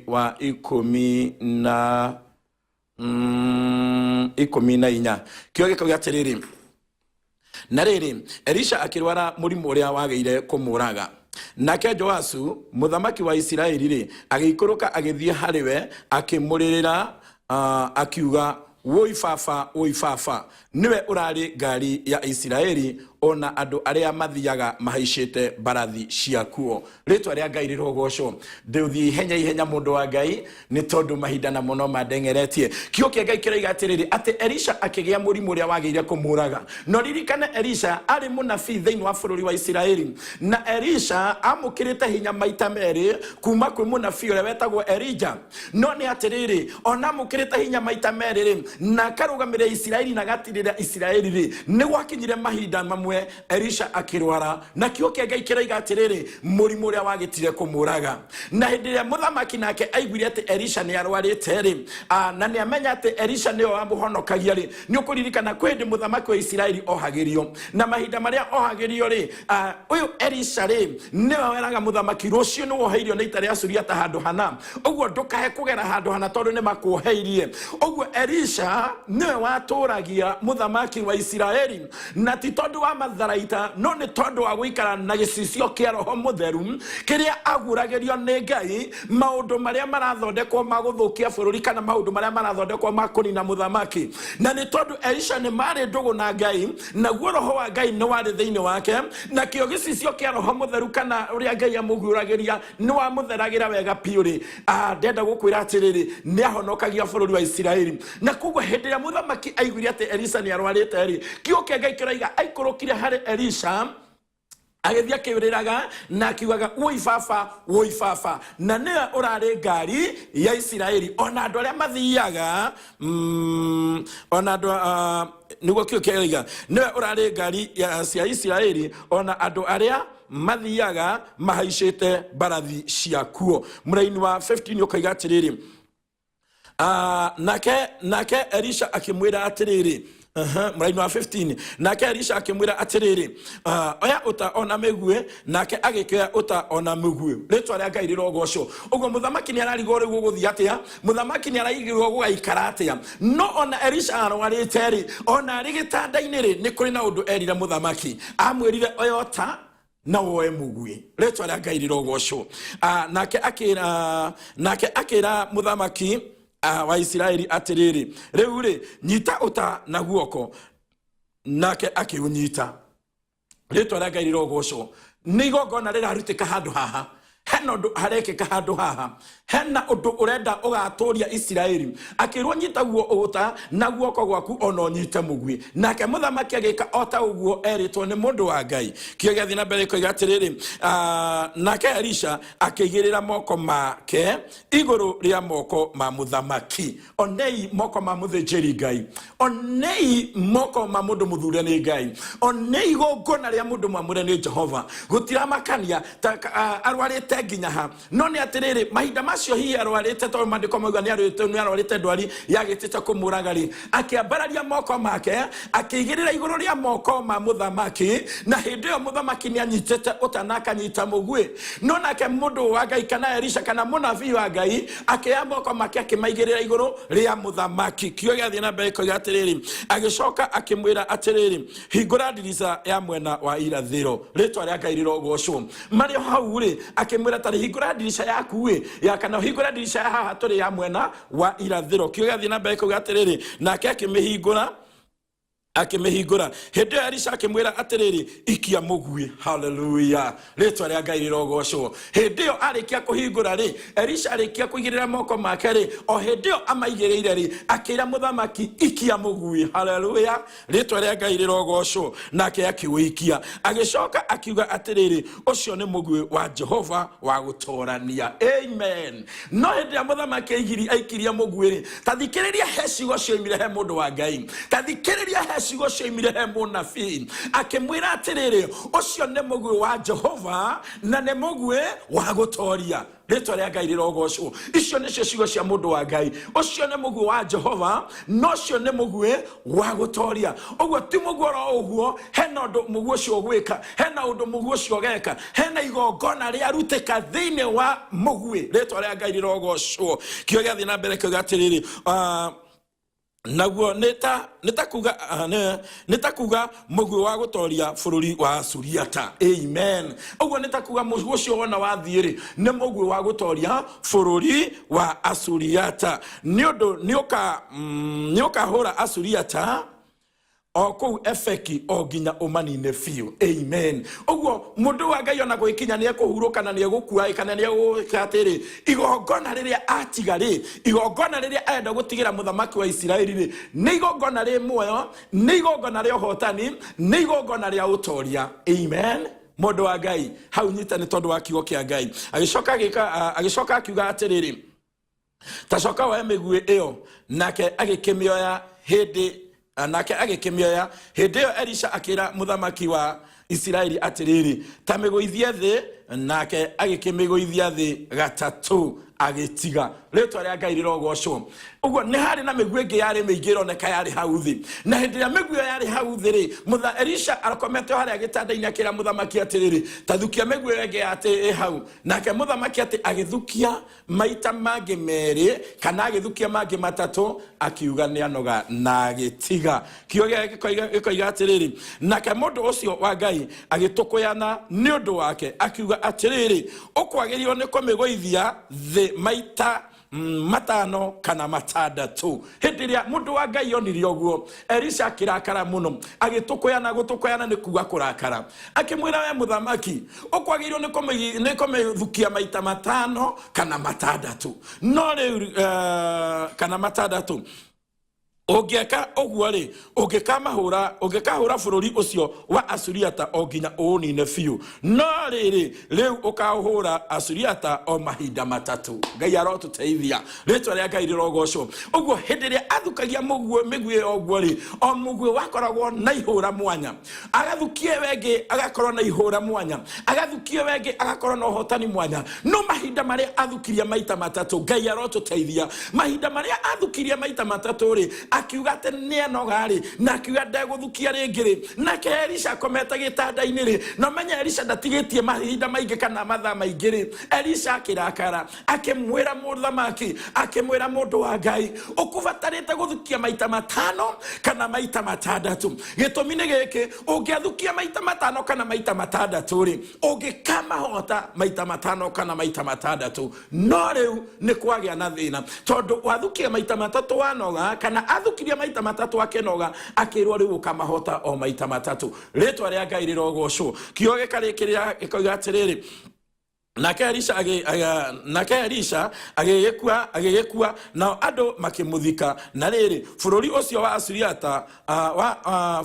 wa ikomi na inya Kiugo gĩkauga atĩrĩrĩ, na rĩrĩ Elisha akĩrwara mũrimũ ũrĩa wagĩire kũmũraga. Nake Joasu mũthamaki wa Isiraeli agĩikũrũka agĩthiĩ harĩ we akĩmũrĩrĩra akiuga, woi baba niwe ũrarĩ ngari ya Isiraeli ona andũ arĩa mathiaga mahaicĩte mbarathi ciakuo. Rĩtwa rĩa Ngai rĩrogocwo. Ndĩũthiĩ ihenya mũndũ wa Ngai nĩ tondũ mahinda na mũno mandengeretie. Kiugo kĩa Ngai kĩroiga atĩrĩrĩ atĩ Elisha akĩgĩa mũrimũ ũrĩa wagĩire kũmũraga. No ririkane Elisha arĩ mũnabii thĩinĩ wa bũrũri wa Isiraeli, na Elisha amũkĩrĩte hinya maita merĩ kuma kwĩ mũnabii ũrĩa wetagwo Elijah. No nĩ atĩrĩrĩ, ona amũkĩrĩte hinya maita merĩ na karũgamĩrĩra Isiraeli na gatirĩra Isiraeli nĩ gwakinyire mahinda mamwe Elisha akĩrwara, na kiugo kĩa Ngai kĩroiga atĩrĩrĩ mũrimũ ũrĩa wagĩtire kũmũraga. Na hĩndĩ ĩrĩa mũthamaki nake aiguire atĩ Elisha nĩ arwarĩte rĩ, na nĩ amenya atĩ Elisha nĩwe wamũhonokagia rĩ, nĩ ũkũririkana kwĩ hĩndĩ mũthamaki wa Isiraeli ohagĩrio, na mahinda marĩa ohagĩrio rĩ, ũyũ Elisha rĩ nĩwe weraga mũthamaki rũciũ nĩ woheirio na ita rĩa Suriata handũ hana, ũguo ndũkahe kũgera handũ hana tondũ nĩ makuoheirie. Ũguo Elisha nĩwe watũragia mũthamaki wa Isiraeli, na ti tondũ wa matharaita, no nĩ tondũ wa gũikara na gĩcicio kĩa Roho Mũtheru kĩrĩa aguragĩrio nĩ Ngai maũndũ marĩa marathondekwo ma gũthũkia bũrũri kana maũndũ marĩa marathondekwo ma kũnina mũthamaki. Na nĩ tondũ Elisha nĩ marĩ ndũgũ na Ngai, naguo Roho wa Ngai nĩ warĩ thĩinĩ wake, na kĩo gĩcicio kĩa Roho Mũtheru kana ũrĩa Ngai amũguũragĩria nĩ wamũtheragĩra wega biũ rĩ. Ndenda gũkwĩra atĩrĩrĩ nĩ ahonokagia bũrũri wa Isiraeli. Na koguo hĩndĩ ĩrĩa mũthamaki aiguire atĩ Elisha nĩ arwarĩte rĩ, kiugo kĩa Ngai kĩroiga aikũrũkire harĩ Elisha agĩthiĩ akĩũrĩraga na akiugaga, woi baba na nĩwe ũrarĩ ngari ya Isiraeli ona andũ arĩa mathiaga ona andũ nĩguo kiugo kĩa Ngai nĩwe ũrarĩ ngari cia Isiraeli ona andũ arĩa mathiaga mahaicĩte mbarathi ciakuo. Mũraini wa 15 ũkaiga atĩrĩrĩ, nake Elisha akĩmwĩra atĩrĩrĩ, mũraini wa 15 nake Elisha akĩmwĩra atĩrĩrĩ, oya ũta ona mĩguĩ, nake agĩkĩoya ũta ona mĩguĩ. Rĩtwa rĩa Ngai rĩrogocwo. Ũguo mũthamaki nĩ ararigwo rĩu gũthiĩ atĩa, mũthamaki nĩ ararigwo gũgaikara atĩa. No ona Elisha arwarĩte rĩ, ona arĩ gĩtanda-inĩ rĩ, nĩ kũrĩ na ũndũ erire mũthamaki. Amwĩrire oya ũta na woe mũguĩ. Rĩtwa rĩa Ngai rĩrogocwo. Nake akĩra mũthamaki wa Isiraeli atĩrĩrĩ, rĩu rĩ nyita ũta na guoko, nake akĩũnyita. Rĩtwa rĩa Ngai rĩrogocwo. Nĩ igongona rĩrarutĩka handũ haha, hena ũndũ harekĩka handũ haha, hena ũndũ ũrenda ũgatũria Isiraeli. Akĩrwo nyita ũta na guoko gwaku ona ũnyite mũguĩ, nake mũthamaki agĩka o ta ũguo erĩtwo nĩ mũndũ wa Ngai. Kiugo gĩathiĩ na mbere koiga atĩrĩrĩ, nake Elisha akĩigĩrĩra moko make igũrũ rĩa moko ma mũthamaki. Onei moko ma mũthĩnjĩri Ngai, onei moko ma mũndũ mũthure nĩ Ngai, onei igongona rĩa mũndũ mwamũre nĩ Jehova. Gũtiramakania arwarĩte nginya ha, no nĩ atĩrĩrĩ mahinda macio hihi arwarĩte tondũ maandĩko mauga nĩ arwarĩte ndwari yagĩtĩte kũmũraga rĩ, akĩambararia moko make akĩigĩrĩra igũrũ rĩa moko ma mũthamaki, na hĩndĩ ĩyo mũthamaki nĩ anyitĩte ũta na akanyita mũguĩ. No nake mũndũ wa Ngai kana Elisha kana mũnabii wa Ngai akĩoya moko make akĩmaigĩrĩra igũrũ rĩa mũthamaki. Kiugo gĩathiĩ na mbere koiga atĩrĩrĩ, agĩcoka akĩmwĩra atĩrĩrĩ, hingũra ndirica ya mwena wa irathĩro. Rĩtwa rĩa Ngai rĩrogocwo. Marĩ hau rĩ, akĩmwĩra tarĩ hingũra ndirica yaku ya kana hingũra ndirica ya haha tũrĩ ya mwena wa irathĩro. Kiugo gĩathiĩ na mbere koiga atĩrĩrĩ, nake akĩmĩhingũra. Hĩndĩ ĩyo Elisha akĩmwĩra atĩrĩrĩ, ikia mũguĩ. Haleluya. Rĩtwa rĩa Ngai rĩrogocwo. Hĩndĩ ĩyo arĩkia kũhingũra rĩ, Elisha arĩkia kũigĩrĩra moko make rĩ, o hĩndĩ ĩyo amaigĩrĩire rĩ, akĩra mũthamaki ikia mũguĩ. Haleluya. Rĩtwa rĩa Ngai rĩrogocwo. Nake akĩwĩikia. Agĩcoka akiuga atĩrĩrĩ, ũcio nĩ mũguĩ wa Jehova wa gũtoorania. Amen. No hĩndĩ ya mũthamaki aikirie mũguĩ rĩ, ta thikĩrĩria hecigo cioimire he mũndũ wa Ngai, ta thikĩrĩria ciugo cioimire he mũnabii, akĩmwĩra atĩrĩrĩ, ũcio nĩ mũguĩ wa Jehova na nĩ mũguĩ wa gũtoria. Leto ria Ngai rirogocwo. Icio nicio ciugo cia mundu wa Ngai. Ucio ni mugwi wa Jehova, no cio ni mugwi wa gutoria. Ogwo ti mugwi ro ogwo, hena undu mugwi ucio gwika, hena undu mugwi ucio geka, hena igongona ria ruteka thiini wa mugwi. Leto ria Ngai rirogocwo. Kio gia thina mbere kiuga atiriri, naguo nitakuga mugwi wa gutoria bururi wa Suriata. Amen. Ogwo nitakuga mugwi ucio wona wathiiri ni mugwi wa gutoria bururi wa Asuriata. Niondo nioka hura Asuriata oku efeki oginya umanine fiu. Amen. Ogwo mundu wa Ngai ona gwikinya ni ekuhuruka na ni egukua kana ni egukatiri igongona riria atigari, igongona riria aenda gutigira muthamaki wa Isiraeli ri ni igongona ri muoyo, ni igongona ri hotani, ni igongona ri utoria. Amen. Mundu wa Ngai hau nyita ni tondu wa kiugo kia Ngai agicoka akiuga atiriri, tacoka wa migwi iyo nake agikimioya hindi nake agikimioya hindi yo Elisha akira muthamaki wa Isiraeli atiriri, ta miguithie thi, nake agikimiguithia thi gatatu agitiga. Leto ria Ngai rirogocwo. Ugo ni hari na migwi ngi yari miingi roneka yari hau thi, na hindi ya migwi yari hau thi ri mutha Elisha arakomete hari agitanda-ini akira muthamaki atiriri, ta thukia migwi ngi ati hau, nake muthamaki ati agithukia maita mangi meri kana agithukia mangi matatu, akiuga ni anoga na agitiga. Kio gikoiga atiriri, nake mundu ucio wa Ngai agitukuyana ni undu wake, akiuga atiriri, ukwagirio ni kumiguithia thi maita matano kana matandatu. Hindi ria mundu wa Ngai onire ogwo, Elisha akirakara muno, gutukuyana ni kuga kurakara. Akimwira we muthamaki, ukwagirio ni kumithukia maita matano kana matandatu, no riu kana matandatu. Ogeka ogwari ogekahura bururi ucio wa Asuriata oginya unine fiu, no riri riu ukahura Asuriata o mahinda matatu. Ngai arotuteithia. Leto ria Ngai rirogocwo. Ogwo hindi ria athukagia migwi ogwari o mugwi wakoragwo na ihura mwanya, agathukie wengi agakorwo na ihura mwanya, agathukie wengi agakorwo na hotani mwanya, no mahinda maria athukiria maita matatu. Ngai arotuteithia. Mahinda maria athukiria maita matatu ri akiuga ati ni anogari, na akiuga ndeguthukia ringiri, nake Elisha akomete gitanda-ini ri, na menya Elisha ndatigitie mahinda maingi kana mathaa maingi ri. Elisha akirakara, akimwira muthamaki, akimwira mundu wa Ngai, ukubatarite guthukia maita matano kana maita matandatu. Gitumi ni giki, ungiathukia maita matano kana maita matandatu ri, ungikama hota maita matano kana maita matandatu, no riu ni kwagia na thina, tondu wathukia maita matatu wanoga kana athukiria maita matatu akenoga, akirwo riu ukamahota o maita matatu. Letwa ria Ngai rirogocwo. Kio gikarikiria ikoiga atiriri, nake Elisha agigekua na andu makimuthika. Na riri bururi ucio wa Asuriata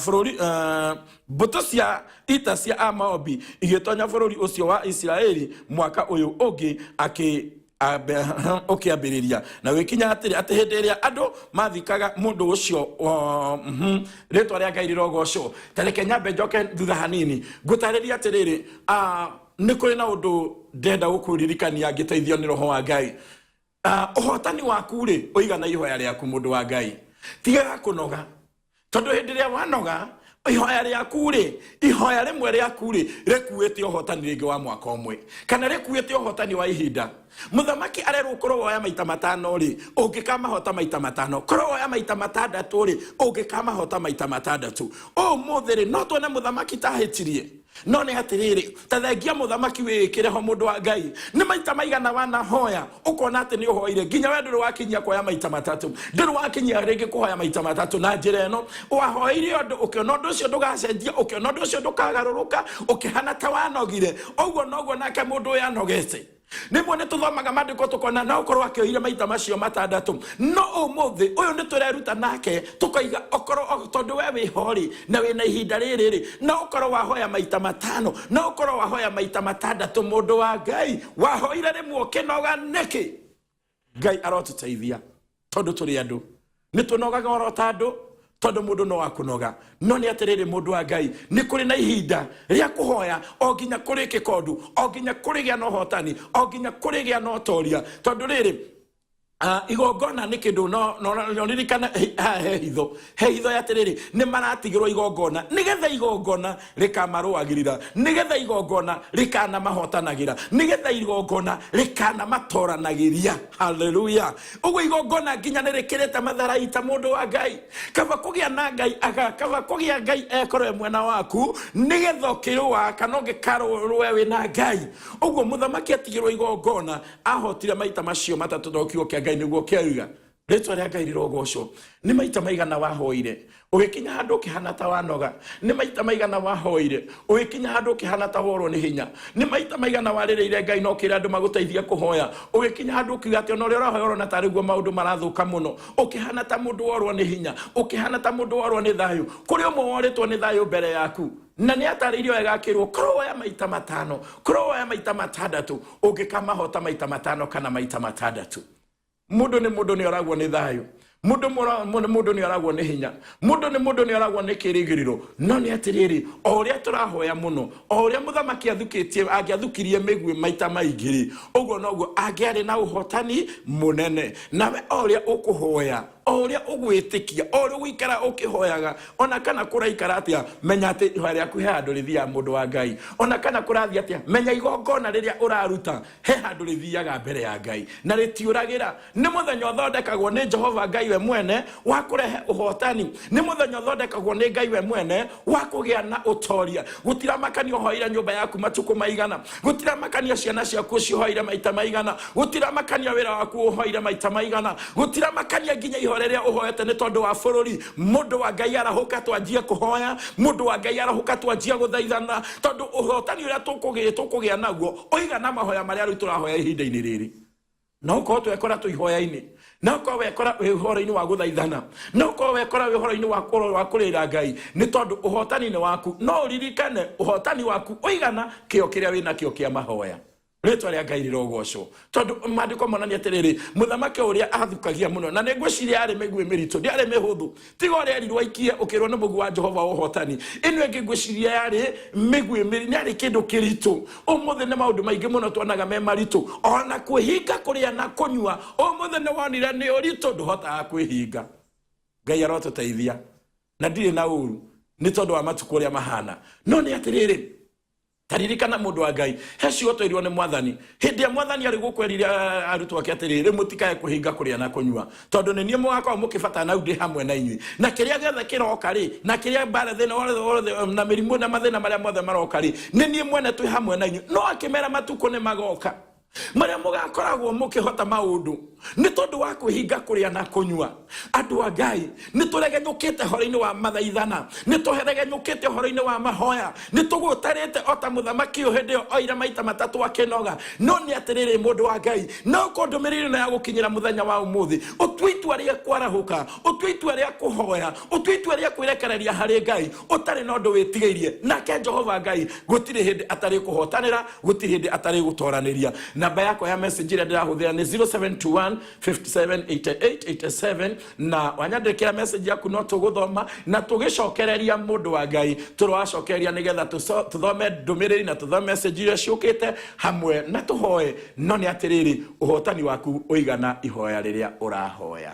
bururi mbuto cia ita cia Amobi igitonya bururi ucio wa Isiraeli mwaka uyu ungi ukiambiriria na wikinya atiri ati hindi ria andu mathikaga mundu ucio. Letwa ria Ngai rirogocwo. Tareke nyambe njoke thutha hanini ngutariria atiriri, ni kuri na undu ndenda gukuririkania ngiteithio ni roho wa Ngai. Uhotani waku ri uigana ihoya riaku mundu wa Ngai, tiga kunoga, tondu hindi ria wanoga ihoya riaku ri, ihoya rimwe riaku ri rikuite uhotani ringi wa mwaka umwe kana rikuite uhotani wa ihinda. Muthamaki arerwo korwo woya maita matano ri, ungikamahota maita matano, korwo woya maita matandatu ri, ungikamahota maita matandatu. Muthiri no tuone muthamaki tahitirie, no ni atiriri, tathengia muthamaki wikireho mundu wa Ngai. Ni maita maigana wanahoya ukona ati ni uhoire nginya we nduru wakinyia kuoya maita matatu, nduru wakinyia ringi kuhoya maita matatu. Na njira eno wahoire undu ukiona undu ucio ndugacenjia, ukiona undu ucio ndukagaruruka, ukihana ta wanogire, ogwo noguo nake mundu uyu anogete. Nimwe ni tuthomaga mandiko tukona na ukorwo akioire maita macio matandatu, no umuthi uyu ni tureruta nake tukoiga okorwo tondu we wihori na wina ihinda riri na ukorwo wahoya maita matano, na ukorwo wahoya maita matandatu, mundu wa Ngai wahoire rimwe ukinoga niki. Ngai arotuteithia tondu turi andu ni tunogaga oro ta andu, tondu mundu no akunoga no ni atiriri mundu wa Ngai ni kuri na ihinda ria kuhoya o nginya kuri kikondu o nginya kuri gia no hotani o nginya kuri gia no toria tondu riri igongona ni kindu no ririkana hitho ya tiriri ni maratigirwo igongona nigetha igongona rikamaruagirira nigetha igongona rikana mahotanagira nigetha igongona rikana matoranagiria haleluya ugo igongona nginya nirikirete matharaita mundu wa Ngai kaba kugia na Ngai kaba kugia Ngai ekorwe mwena waku nigetha ukirwa kana ngikarwe we na Ngai ugo muthamaki atigirwo igongona ahotire maita macio matatu ndokio kia Ngai niguo kiauga ritwa ria Ngai rirogoco ni maita maigana wahoire ugikinya handu kihana ta wanoga ni maita maigana wahoire ugikinya handu kihana ta worwo ni hinya ni maita maigana warireire Ngai no kira andu maguteithia kuhoya ugikinya handu kiuga ati ono ria urahoya na tariguo maundu marathuka muno ukihana ta mundu worwo ni hinya ukihana ta mundu worwo ni thayu kuri umwe woritwo ni thayu mbere yaku na ni ataririo egakirwo kroya maita matano kroya maita matandatu ugikamahota maita matano kana maita matandatu mundu ni oragwo ni thayu mundu ni oragwo ni hinya mundu ni oragwo ni kirigiriro no ni atiriri oria turahoya muno oria muthamaki athukitie angiathukirie migwi maita maingiri ugo noguo angiari na uhotani munene nawe oria ukuhoya oria ugwitikia oria wikara ukihoyaga ona kana kuraikara atia menya ati ihari aku he handu rithia mundu wa Ngai ona kana kurathia atia menya igongona riria uraruta he handu rithiaga mbere ya Ngai na ritiuragira ni muthenya uthondekagwo ni Jehova Ngai we mwene wa kurehe uhotani ni muthenya uthondekagwo ni Ngai we mwene wa kugia na utoria gutiramakania hoira nyumba yaku matuku maigana gutiramakania ciana ciaku cihoire maita maigana gutiramakania wira waku uhoire maita maigana gutiramakania nginya ihoreria uhoete ni tondu wa bururi mundu wa Ngai arahuka twanjie kuhoya mundu wa Ngai arahuka twanjie guthaithana tondu uhotani uria tukugia naguo oigana mahoya maria ritu turahoya ihinda-ini riri no ko twekora tuihoya-ini no ko wekora uhoro-ini wa guthaithana no ko wekora uhoro-ini wa kurira Ngai ni tondu uhotani ni waku no ririkane uhotani waku oigana kio kiria wina kio kia mahoya ritwa ria Ngai rirogoco tondu mandiko monania atiriri muthamaki uria athukagia muno na negwiciria ari migwi miritu ndiari mihuthu tiga uria rirwa ikie ukirwo ni mugu wa Jehova uhotani ino ingi ngwiciria yari migwi miri ni ari kindu kiritu umuthi ni maundu maingi muno twonaga me maritu ona kwihinga kuria na kunyua umuthi ni wonire ni uritu nduhotaga kwihinga Ngai arotuteithia na ndiri na uru ni tondu wa matuku uria mahana no ni atiriri taririkana mundu wa Ngai heci otoirwo ni mwathani hindi ya mwathani ari gukwerire arutwo ake atiriri mutikae kuhinga kuria na kunyua tondu ni nie mwaka mukibata na undi hamwe na inyui na kiria giothe kiroka ri na kiria mbara thina wothe na mirimu na mathina maria mothe maroka ri ni nie mwene twi hamwe na inyui no akimera matuko ni magoka maria mugakoragwo mukihota maundu ni tondu wa kuhinga kuria na kunyua andu wa Ngai ni turegenyukite horo-ini wa mathaithana ni tuheregenyukite horo-ini wa mahoya ni tugutarite ota muthamaki uhindi oira maita matatu akinoga no ni atiriri mundu wa Ngai no kondumiriri na gukinyira muthenya wa umuthi utwitu aria kwarahuka utwitu aria kuhoya utwitu aria kwirekereria hari Ngai utari no ndu witigeirie nake Jehova Ngai gutiri hindi atari kuhotanira gutiri hindi atari gutoraniria namba yako ya message ira ndirahuthira ni 0721 578887 na wanyandikira message yaku no tuguthoma na tugicokereria mundu wa Ngai turwacokereria nigetha tuthome ndumiriri na tuthome message ira ciukite hamwe na tuhoe no ni atiriri uhotani waku uigana ihoya riria urahoya.